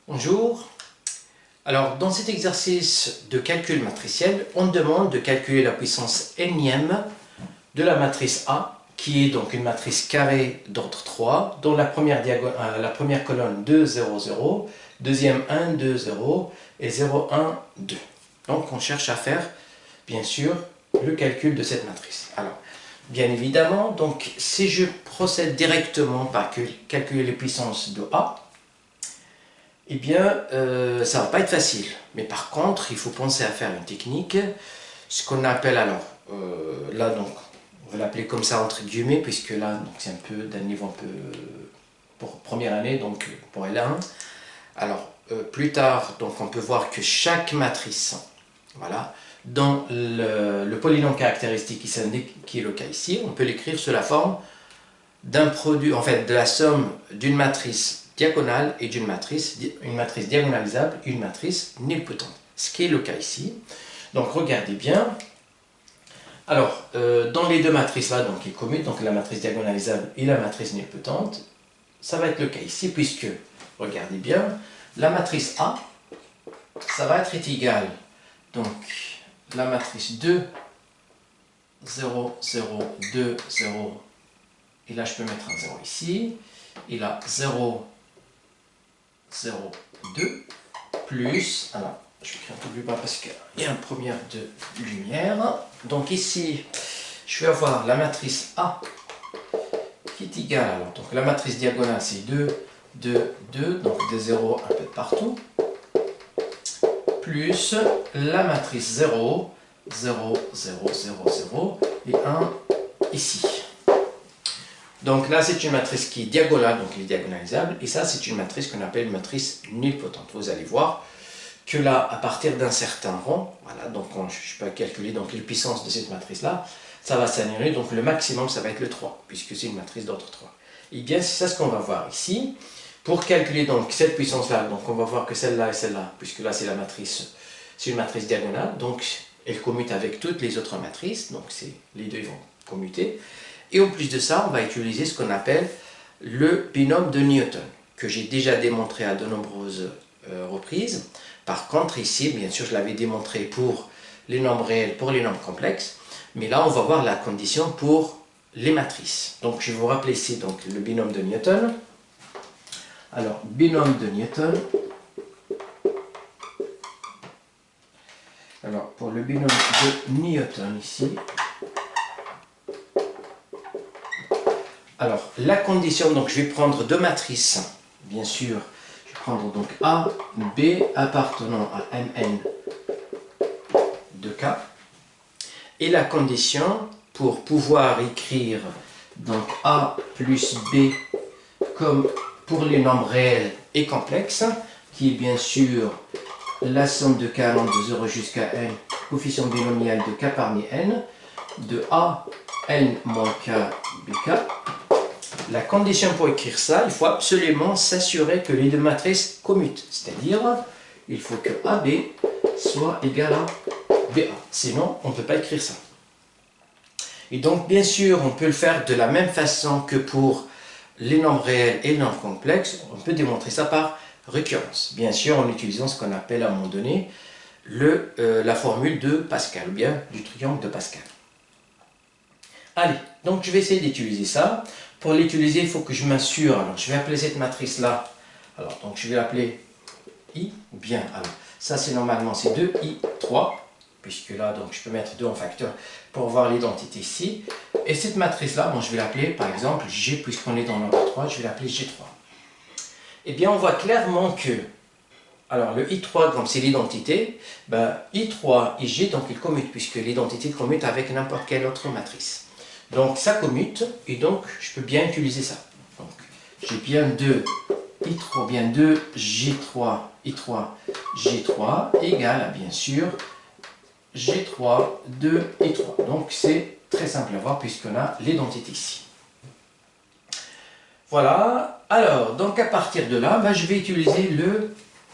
Bonjour. Alors, dans cet exercice de calcul matriciel, on demande de calculer la puissance énième de la matrice A, qui est donc une matrice carrée d'ordre 3, dont la première colonne 2, 0, 0, deuxième 1, 2, 0 et 0, 1, 2. Donc, on cherche à faire, bien sûr, le calcul de cette matrice. Alors, bien évidemment, donc, si je procède directement par calculer les puissances de A, eh bien, ça ne va pas être facile. Mais par contre, il faut penser à faire une technique, ce qu'on appelle alors, là donc, on va l'appeler comme ça entre guillemets, puisque là, c'est un peu d'un niveau un peu pour première année, donc pour L1. Alors, plus tard, donc on peut voir que chaque matrice, voilà, dans le polynôme caractéristique qui est le cas ici, on peut l'écrire sous la forme d'un produit, en fait, de la somme d'une matrice diagonale et une matrice diagonalisable et une matrice nilpotente, ce qui est le cas ici. Donc regardez bien. Alors, dans les deux matrices là, donc qui commutent, donc la matrice diagonalisable et la matrice nilpotente, ça va être le cas ici, puisque, regardez bien, la matrice A, ça va être égal, donc la matrice 2, 0, 0, 2, 0, et là je peux mettre un 0 ici, et là 0, 0, 2, plus, alors je vais écrire un peu plus bas parce qu'il y a une première de lumière. Donc ici, je vais avoir la matrice A qui est égale, alors donc la matrice diagonale c'est 2, 2, 2, donc des 0 un peu de partout, plus la matrice 0, 0, 0, 0, 0 et 1 ici. Donc là, c'est une matrice qui est diagonale, donc elle est diagonalisable, et ça, c'est une matrice qu'on appelle une matrice nilpotente. Vous allez voir que là, à partir d'un certain rang, voilà, donc je peux calculer donc, les puissances de cette matrice-là, ça va s'annuler, donc le maximum, ça va être le 3, puisque c'est une matrice d'ordre 3. Et bien, c'est ça ce qu'on va voir ici. Pour calculer donc cette puissance-là, donc on va voir que celle-là et celle-là, puisque là, c'est une matrice diagonale, donc elle commute avec toutes les autres matrices, donc les deux vont commuter. Et en plus de ça, on va utiliser ce qu'on appelle le binôme de Newton, que j'ai déjà démontré à de nombreuses reprises. Par contre, ici, bien sûr, je l'avais démontré pour les nombres réels, pour les nombres complexes. Mais là, on va voir la condition pour les matrices. Donc, je vais vous rappeler ici donc, le binôme de Newton. Alors, binôme de Newton. Alors, pour le binôme de Newton ici, alors, la condition, donc je vais prendre deux matrices, bien sûr, je vais prendre donc A, B appartenant à Mn de K, et la condition pour pouvoir écrire donc A plus B comme pour les nombres réels et complexes, qui est bien sûr la somme de K allant de 0 jusqu'à N, coefficient binomial de K parmi N, de A, N moins K, BK. La condition pour écrire ça, il faut absolument s'assurer que les deux matrices commutent. C'est-à-dire, il faut que AB soit égal à BA. Sinon, on ne peut pas écrire ça. Et donc, bien sûr, on peut le faire de la même façon que pour les nombres réels et les nombres complexes. On peut démontrer ça par récurrence. Bien sûr, en utilisant ce qu'on appelle à un moment donné la formule de Pascal, ou bien du triangle de Pascal. Allez, donc je vais essayer d'utiliser ça. Pour l'utiliser, il faut que je m'assure. Alors, je vais appeler cette matrice-là. Alors, donc je vais l'appeler I, ou bien, alors, ça c'est normalement c'est 2I3, puisque là, donc je peux mettre 2 en facteur pour voir l'identité ici. Et cette matrice-là, bon, je vais l'appeler par exemple G, puisqu'on est dans l'ordre 3, je vais l'appeler G3. Eh bien, on voit clairement que, alors le I3, comme c'est l'identité, ben, I3 et G, donc ils commutent, puisque l'identité commute avec n'importe quelle autre matrice. Donc ça commute, et donc je peux bien utiliser ça. Donc j'ai bien 2 I3, bien 2 G3, I3, G3 égale à bien sûr G3, 2 I3. Donc c'est très simple à voir puisqu'on a l'identité ici. Voilà, alors donc à partir de là, ben, je vais utiliser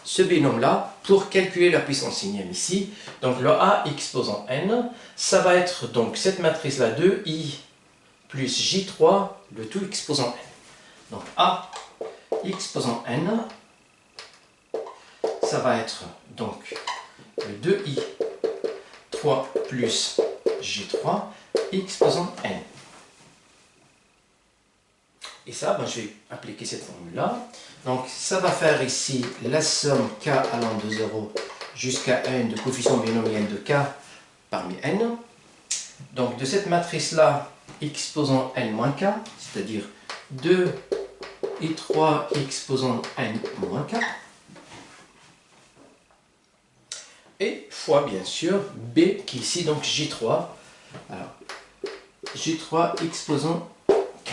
ce binôme-là pour calculer la puissance énième ici. Donc le A exposant N, ça va être donc cette matrice-là 2I plus J3, le tout exposant N. Donc A exposant N ça va être donc 2i 3 plus j3 exposant n. Et ça, ben, je vais appliquer cette formule-là. Donc, ça va faire ici la somme k allant de 0 jusqu'à n de coefficients binomiels de k parmi n. Donc, de cette matrice-là, exposant n moins k, c'est-à-dire 2 et 3 exposant n moins k, et fois, bien sûr, b qui est ici, donc j3. Alors, j3 exposant k.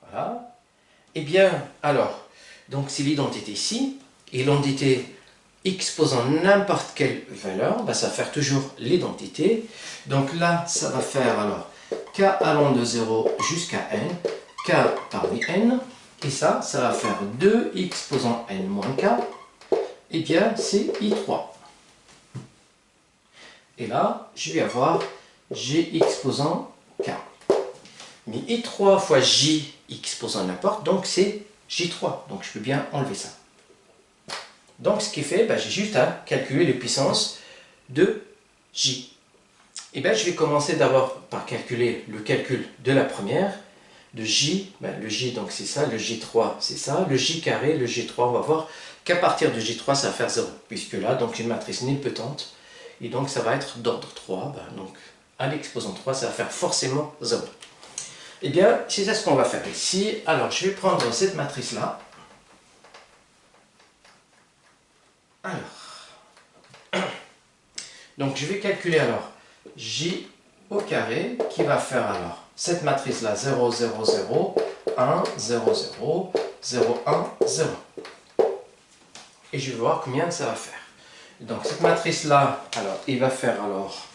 Voilà. Et bien, alors, donc c'est l'identité ici, et l'identité exposant n'importe quelle valeur, ben, ça va faire toujours l'identité. Donc là, ça va faire alors k allant de 0 jusqu'à n, k parmi n, et ça va faire 2 exposant n moins k, et bien c'est i3. Et là, je vais avoir j exposant k. Mais i3 fois j exposant n'importe, donc c'est j3. Donc je peux bien enlever ça. Donc ce qui fait, ben, j'ai juste à calculer les puissances de j. Et bien je vais commencer d'abord par calculer le calcul de la première, de j. Ben, le j donc c'est ça, le j3 c'est ça, le j carré, le j3, on va voir qu'à partir de j3 ça va faire 0. Puisque là, donc une matrice nilpotente, et donc ça va être d'ordre 3. Ben, donc à l'exposant 3, ça va faire forcément 0. Eh bien, c'est ça ce qu'on va faire ici. Alors, je vais prendre cette matrice-là. Alors, donc je vais calculer alors j au carré qui va faire alors cette matrice-là 0, 0, 0, 1, 0, 0, 0, 1, 0. Et je vais voir combien ça va faire. Donc cette matrice-là, alors, il va faire alors...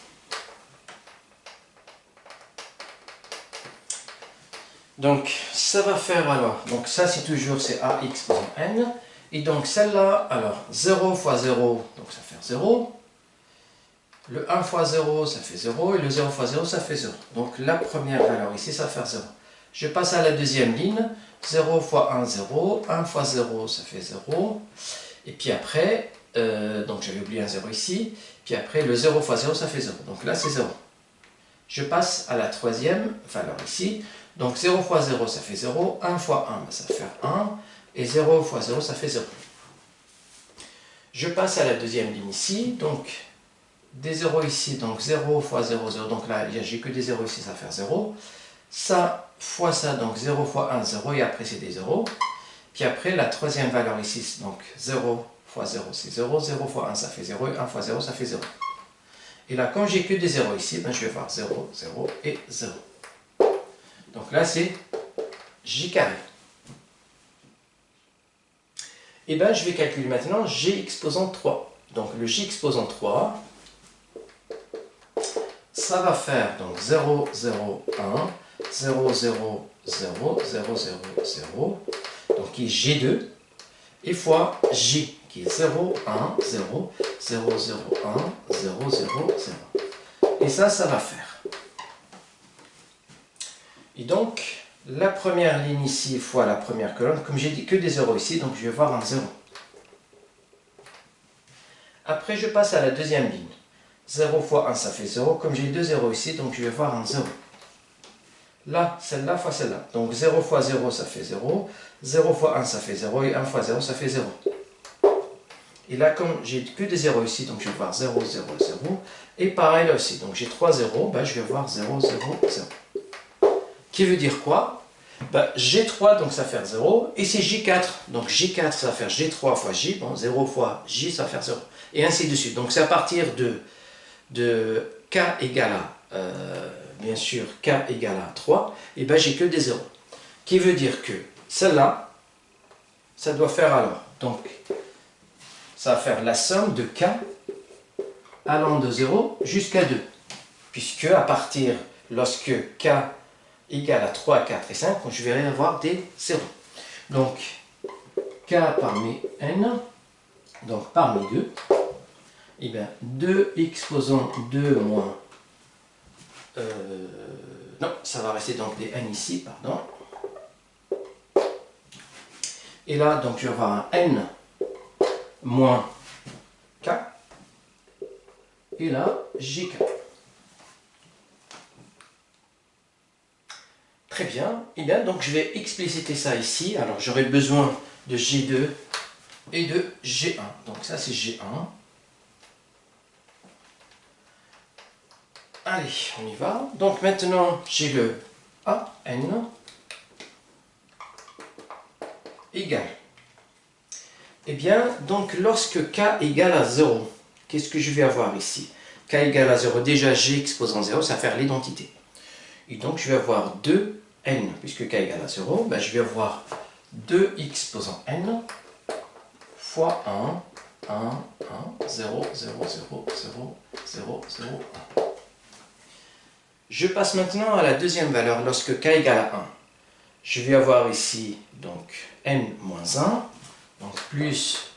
Donc, ça va faire alors, donc ça c'est toujours c'est a exposant n, et donc celle-là, alors 0 fois 0, donc ça fait 0, le 1 fois 0 ça fait 0, et le 0 fois 0 ça fait 0. Donc la première valeur ici ça va faire 0. Je passe à la deuxième ligne, 0 fois 1, 0, 1 fois 0 ça fait 0, et puis après, donc j'avais oublié un 0 ici, puis après le 0 fois 0 ça fait 0, donc là c'est 0. Je passe à la troisième valeur ici. Donc 0 fois 0 ça fait 0, 1 fois 1 ben, ça va faire 1, et 0 fois 0 ça fait 0. Je passe à la deuxième ligne ici, donc des 0 ici, donc 0 fois 0, 0, donc là j'ai que des 0 ici, ça va faire 0. Ça fois ça, donc 0 fois 1, 0, et après c'est des 0. Puis après la troisième valeur ici, donc 0 fois 0 c'est 0, 0 fois 1 ça fait 0, et 1 fois 0 ça fait 0. Et là, quand j'ai que des 0 ici, ben, je vais voir 0, 0 et 0. Donc là, c'est j carré. Et bien, je vais calculer maintenant j exposant 3. Donc le j exposant 3, ça va faire donc 0, 0, 1, 0, 0, 0, 0, 0, 0, donc qui est G2, et fois J, qui est 0, 1, 0, 0, 0, 1, 0, 0, 0. Et ça va faire. Et donc, la première ligne ici fois la première colonne, comme j'ai dit que des 0 ici, donc je vais voir un 0. Après, je passe à la deuxième ligne. 0 fois 1, ça fait 0. Comme j'ai 2 0 ici, donc je vais voir un 0. Là, celle-là fois celle-là. Donc 0 fois 0, ça fait 0. 0 fois 1, ça fait 0. Et 1 fois 0, ça fait 0. Et là, comme j'ai que des 0 ici, donc je vais voir 0, 0, 0. Et pareil là aussi. Donc j'ai 3 0, ben, je vais voir 0, 0, 0. Qui veut dire quoi? Ben, G3, donc ça va faire 0. Et c'est J4. Donc J4, ça va faire G3 fois J. Bon, 0 fois J, ça va faire 0. Et ainsi de suite. Donc c'est à partir de K égale à, bien sûr, K égale à 3. Et ben j'ai que des 0. Qui veut dire que celle-là, ça doit faire alors. Donc, ça va faire la somme de K allant de 0 jusqu'à 2. Puisque à partir, lorsque K égale à 3, 4 et 5, je vais avoir des 0. Donc, K parmi N, donc parmi 2, et bien 2 exposant 2 moins... non, ça va rester donc des N ici, pardon. Et là, donc, je vais avoir un n moins k. Et là, jk. Très bien. Et bien, donc, je vais expliciter ça ici. Alors, j'aurai besoin de G2 et de G1. Donc, ça, c'est G1. Allez, on y va. Donc, maintenant, j'ai le AN égale. Eh bien, donc, lorsque k égale à 0, qu'est-ce que je vais avoir ici? K égale à 0, déjà G exposant 0, ça va faire l'identité. Et donc, je vais avoir 2n, puisque k égale à 0, ben, je vais avoir 2x posant n fois 1, 1, 1, 0, 0, 0, 0, 0, 0, 1. Je passe maintenant à la deuxième valeur, lorsque k égale à 1. Je vais avoir ici, donc, n moins 1, donc plus...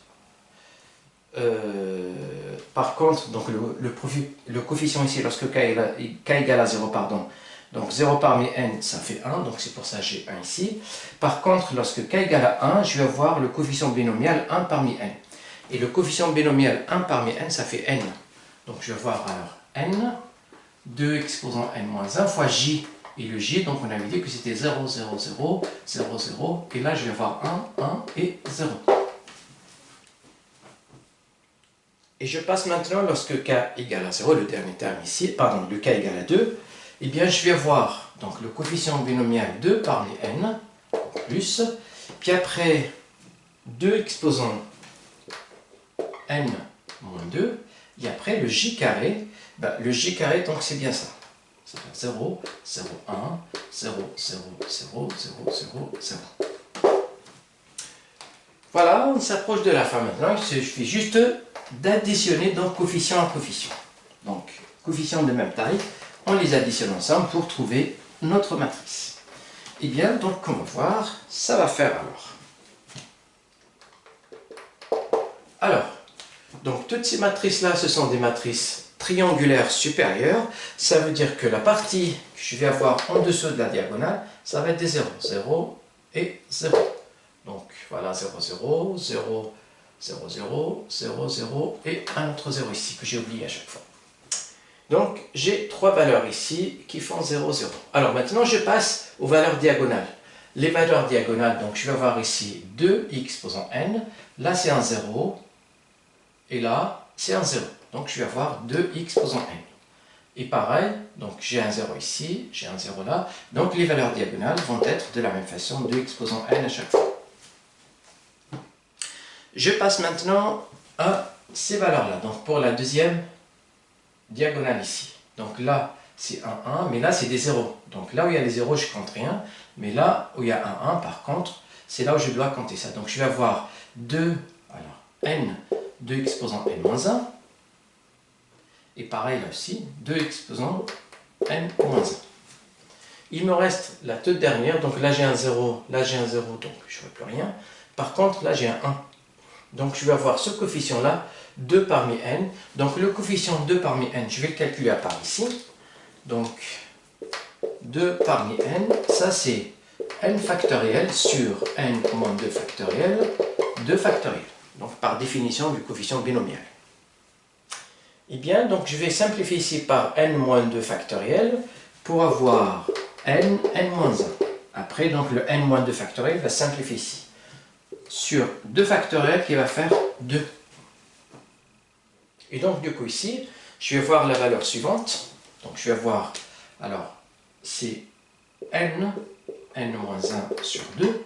par contre, donc le coefficient ici, lorsque k égale à 0, pardon, donc 0 parmi n, ça fait 1, donc c'est pour ça que j'ai 1 ici. Par contre, lorsque k égale à 1, je vais avoir le coefficient binomial 1 parmi n. Et le coefficient binomial 1 parmi n, ça fait n. Donc je vais avoir alors n, 2 exposant n moins 1 fois j. Et le j, donc on avait dit que c'était 0, 0, 0, 0, 0. Et là, je vais avoir 1, 1 et 0. Et je passe maintenant, lorsque k égale à 0, le dernier terme ici, pardon, le k égale à 2, eh bien je vais avoir donc, le coefficient binomial 2 parmi n, plus, puis après 2 exposant n moins 2, et après le j carré, ben, le j carré, donc c'est bien ça. Ça fait 0, 0, 1, 0, 0, 0, 0, 0, 0. Voilà, on s'approche de la fin maintenant, il suffit juste d'additionner donc coefficient à coefficient. Donc, coefficients de même taille, on les additionne ensemble pour trouver notre matrice. Et bien, donc, on va voir, ça va faire alors. Donc, toutes ces matrices-là, ce sont des matrices triangulaires supérieures. Ça veut dire que la partie que je vais avoir en dessous de la diagonale, ça va être des 0. 0 et 0. Donc, voilà, 0, 0, 0, 0, 0, 0, 0 et un autre 0 ici que j'ai oublié à chaque fois. Donc, j'ai trois valeurs ici qui font 0, 0. Alors maintenant, je passe aux valeurs diagonales. Les valeurs diagonales, donc je vais avoir ici 2x posant n. Là, c'est un 0. Et là, c'est un 0. Donc, je vais avoir 2x posant n. Et pareil, donc j'ai un 0 ici, j'ai un 0 là. Donc, les valeurs diagonales vont être de la même façon, 2x posant n à chaque fois. Je passe maintenant à ces valeurs-là. Donc, pour la deuxième diagonale ici. Donc là, c'est un 1, mais là, c'est des 0. Donc là où il y a les 0, je compte rien. Mais là où il y a un 1, par contre, c'est là où je dois compter ça. Donc je vais avoir 2, alors n, 2 exposant n-1. Et pareil là aussi, 2 exposant n-1. Il me reste la toute dernière. Donc là, j'ai un 0, là, j'ai un 0, donc je ne vois plus rien. Par contre, là, j'ai un 1. Donc je vais avoir ce coefficient-là, 2 parmi n. Donc le coefficient 2 parmi n, je vais le calculer à part ici. Donc 2 parmi n, ça c'est n factoriel sur n moins 2 factoriel, 2 factoriel. Donc par définition du coefficient binomial. Et bien, donc je vais simplifier ici par n moins 2 factoriel pour avoir n, n moins 1. Après, donc le n moins 2 factoriel va simplifier ici. Sur 2 factoriel qui va faire 2. Et donc du coup ici, je vais voir la valeur suivante. Donc je vais voir, alors c'est n, n-1 sur 2,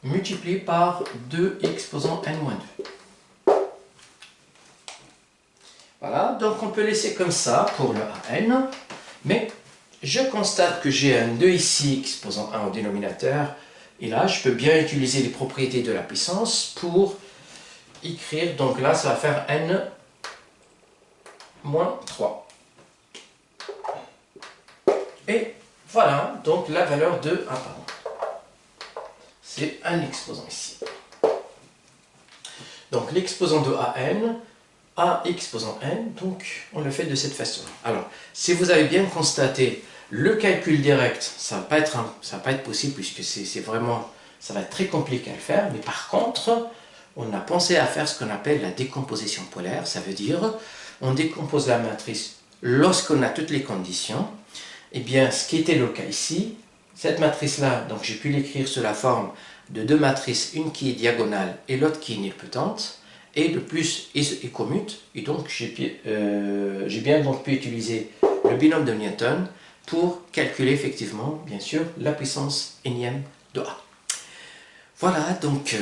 multiplié par 2x posant n-2. Voilà, donc on peut laisser comme ça pour le an, mais je constate que j'ai un 2 ici exposant 1 au dénominateur. Et là, je peux bien utiliser les propriétés de la puissance pour écrire. Donc là, ça va faire n moins 3. Et voilà, donc la valeur de... Ah, pardon. C'est un exposant ici. Donc l'exposant de an, a exposant n, donc on le fait de cette façon. Alors, si vous avez bien constaté, le calcul direct, ça ne va pas être possible puisque c'est vraiment ça va être très compliqué à le faire, mais par contre, on a pensé à faire ce qu'on appelle la décomposition polaire. Ça veut dire, on décompose la matrice lorsqu'on a toutes les conditions. Et bien, ce qui était le cas ici, cette matrice-là, donc j'ai pu l'écrire sous la forme de deux matrices, une qui est diagonale et l'autre qui est nilpotente, et de plus est commute, et donc j'ai bien donc pu utiliser le binôme de Newton pour calculer effectivement, bien sûr, la puissance énième de A. Voilà, donc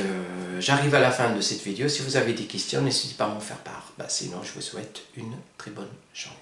j'arrive à la fin de cette vidéo. Si vous avez des questions, n'hésitez pas à m'en faire part. Sinon, je vous souhaite une très bonne journée.